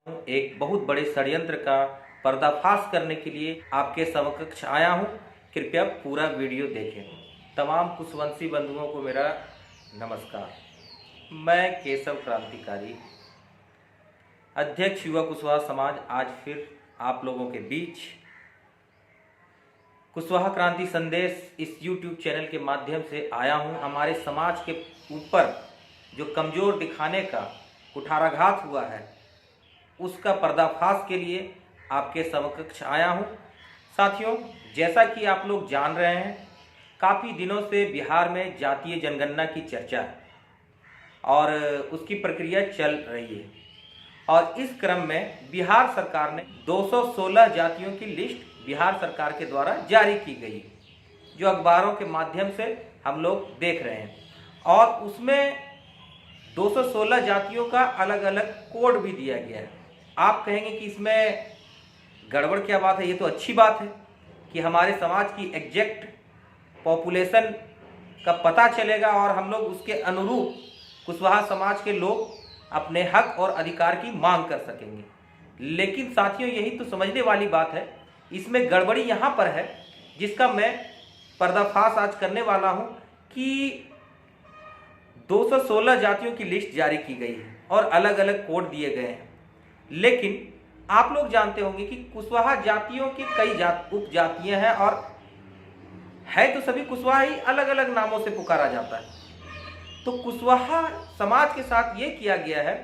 एक बहुत बड़े षड्यंत्र का पर्दाफाश करने के लिए आपके समकक्ष आया हूं। कृपया पूरा वीडियो देखें। तमाम कुशवंशी बंधुओं को मेरा नमस्कार। मैं केशव क्रांतिकारी, अध्यक्ष युवा कुशवाहा समाज, आज फिर आप लोगों के बीच कुशवाहा क्रांति संदेश इस YouTube चैनल के माध्यम से आया हूं। हमारे समाज के ऊपर जो कमज़ोर दिखाने का कुठाराघात हुआ है, उसका पर्दाफाश के लिए आपके समकक्ष आया हूं। साथियों, जैसा कि आप लोग जान रहे हैं, काफ़ी दिनों से बिहार में जातीय जनगणना की चर्चा है और उसकी प्रक्रिया चल रही है। और इस क्रम में बिहार सरकार ने 216 जातियों की लिस्ट बिहार सरकार के द्वारा जारी की गई, जो अखबारों के माध्यम से हम लोग देख रहे हैं। और उसमें 216 जातियों का अलग अलग कोड भी दिया गया है। आप कहेंगे कि इसमें गड़बड़ क्या बात है? ये तो अच्छी बात है कि हमारे समाज की एग्जैक्ट पॉपुलेशन का पता चलेगा और हम लोग उसके अनुरूप कुशवाहा समाज के लोग अपने हक और अधिकार की मांग कर सकेंगे। लेकिन साथियों, यही तो समझने वाली बात है। इसमें गड़बड़ी यहाँ पर है, जिसका मैं पर्दाफाश आज करने वाला हूँ कि 216 जातियों की लिस्ट जारी की गई है और अलग अलग कोड दिए गए हैं। लेकिन आप लोग जानते होंगे कि कुशवाहा जातियों की कई उपजातियां हैं और है तो सभी कुशवाहा ही, अलग अलग नामों से पुकारा जाता है। तो कुशवाहा समाज के साथ ये किया गया है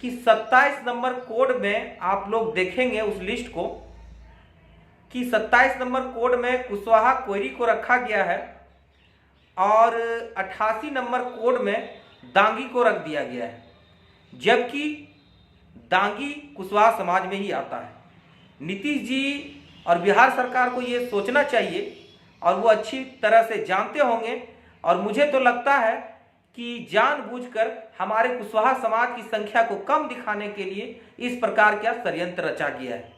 कि 27 नंबर कोड में आप लोग देखेंगे उस लिस्ट को कि 27 नंबर कोड में कुशवाहा कोयरी को रखा गया है और 88 नंबर कोड में दांगी को रख दिया गया है, जबकि दांगी कुशवाहा समाज में ही आता है। नीतीश जी और बिहार सरकार को ये सोचना चाहिए और वो अच्छी तरह से जानते होंगे, और मुझे तो लगता है कि जानबूझकर हमारे कुशवाहा समाज की संख्या को कम दिखाने के लिए इस प्रकार का षड्यंत्र रचा गया है।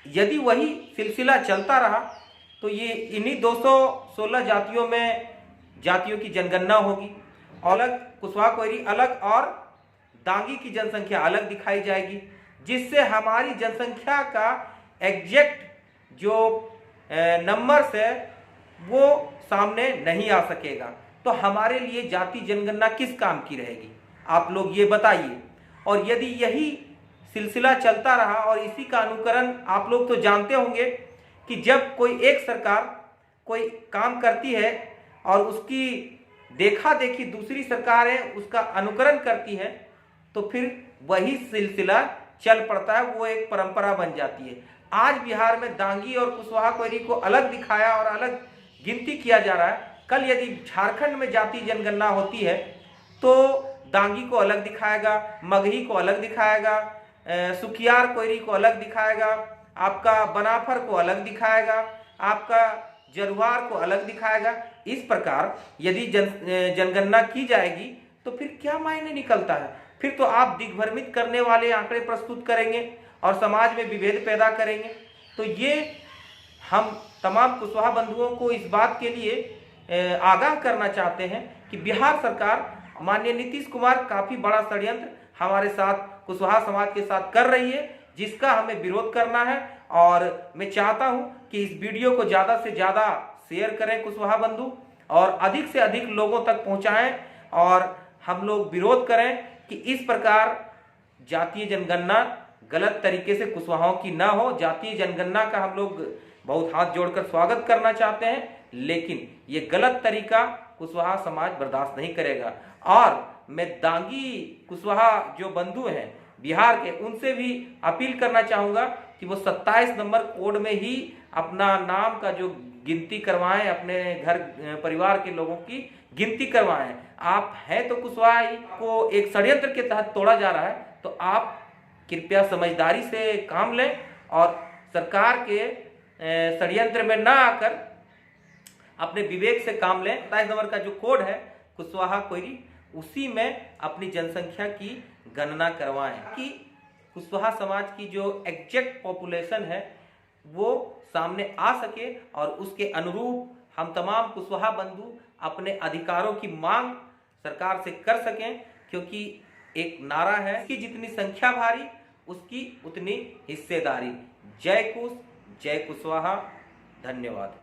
यदि वही सिलसिला चलता रहा तो ये इन्हीं 216 जातियों में जातियों की जनगणना होगी, अलग कुशवाहा कोयरी अलग और दांगी की जनसंख्या अलग दिखाई जाएगी, जिससे हमारी जनसंख्या का एग्जैक्ट जो नंबर्स है वो सामने नहीं आ सकेगा। तो हमारे लिए जाति जनगणना किस काम की रहेगी, आप लोग ये बताइए। और यदि यही सिलसिला चलता रहा और इसी का अनुकरण, आप लोग तो जानते होंगे कि जब कोई एक सरकार कोई काम करती है और उसकी देखा देखी दूसरी सरकारें उसका अनुकरण करती है, तो फिर वही सिलसिला चल पड़ता है, वो एक परंपरा बन जाती है। आज बिहार में दांगी और कुशवाहा कोयरी को अलग दिखाया और अलग गिनती किया जा रहा है। कल यदि झारखंड में जाति जनगणना होती है तो दांगी को अलग दिखाएगा, मगही को अलग दिखाएगा, सुखियार कोयरी को अलग दिखाएगा, आपका बनाफर को अलग दिखाएगा, आपका जरुआर को अलग दिखाएगा। इस प्रकार यदि जनगणना की जाएगी तो फिर क्या मायने निकलता है? फिर तो आप दिग्भ्रमित करने वाले आंकड़े प्रस्तुत करेंगे और समाज में विभेद पैदा करेंगे। तो ये हम तमाम कुशवाहा बंधुओं को इस बात के लिए आगाह करना चाहते हैं कि बिहार सरकार, माननीय नीतीश कुमार, काफ़ी बड़ा षड्यंत्र हमारे साथ, कुशवाहा समाज के साथ कर रही है, जिसका हमें विरोध करना है। और मैं चाहता हूं कि इस वीडियो को ज़्यादा से ज़्यादा शेयर करें कुशवाहा बंधु और अधिक से अधिक लोगों तक पहुंचाएं और हम लोग विरोध करें कि इस प्रकार जातीय जनगणना गलत तरीके से कुशवाहाओं की ना हो। जातीय जनगणना का हम लोग बहुत हाथ जोड़कर स्वागत करना चाहते हैं, लेकिन ये गलत तरीका कुशवाहा समाज बर्दाश्त नहीं करेगा। और मैं दांगी कुशवाहा जो बंधु हैं बिहार के, उनसे भी अपील करना चाहूँगा कि वो 27 नंबर कोड में ही अपना नाम का जो गिनती करवाएं, अपने घर परिवार के लोगों की गिनती करवाएं। आप हैं तो कुशवाहा को एक षड्यंत्र के तहत तोड़ा जा रहा है, तो आप कृपया समझदारी से काम लें और सरकार के षड्यंत्र में ना आकर अपने विवेक से काम लें। 27 नंबर का जो कोड है कुशवाहा कोयरी, उसी में अपनी जनसंख्या की गणना करवाएं कि कुशवाहा समाज की जो एग्जैक्ट पॉपुलेशन है वो सामने आ सके और उसके अनुरूप हम तमाम कुशवाहा बंधु अपने अधिकारों की मांग सरकार से कर सकें। क्योंकि एक नारा है कि जितनी संख्या भारी उसकी उतनी हिस्सेदारी। जय कुश, जय कुशवाहा। धन्यवाद।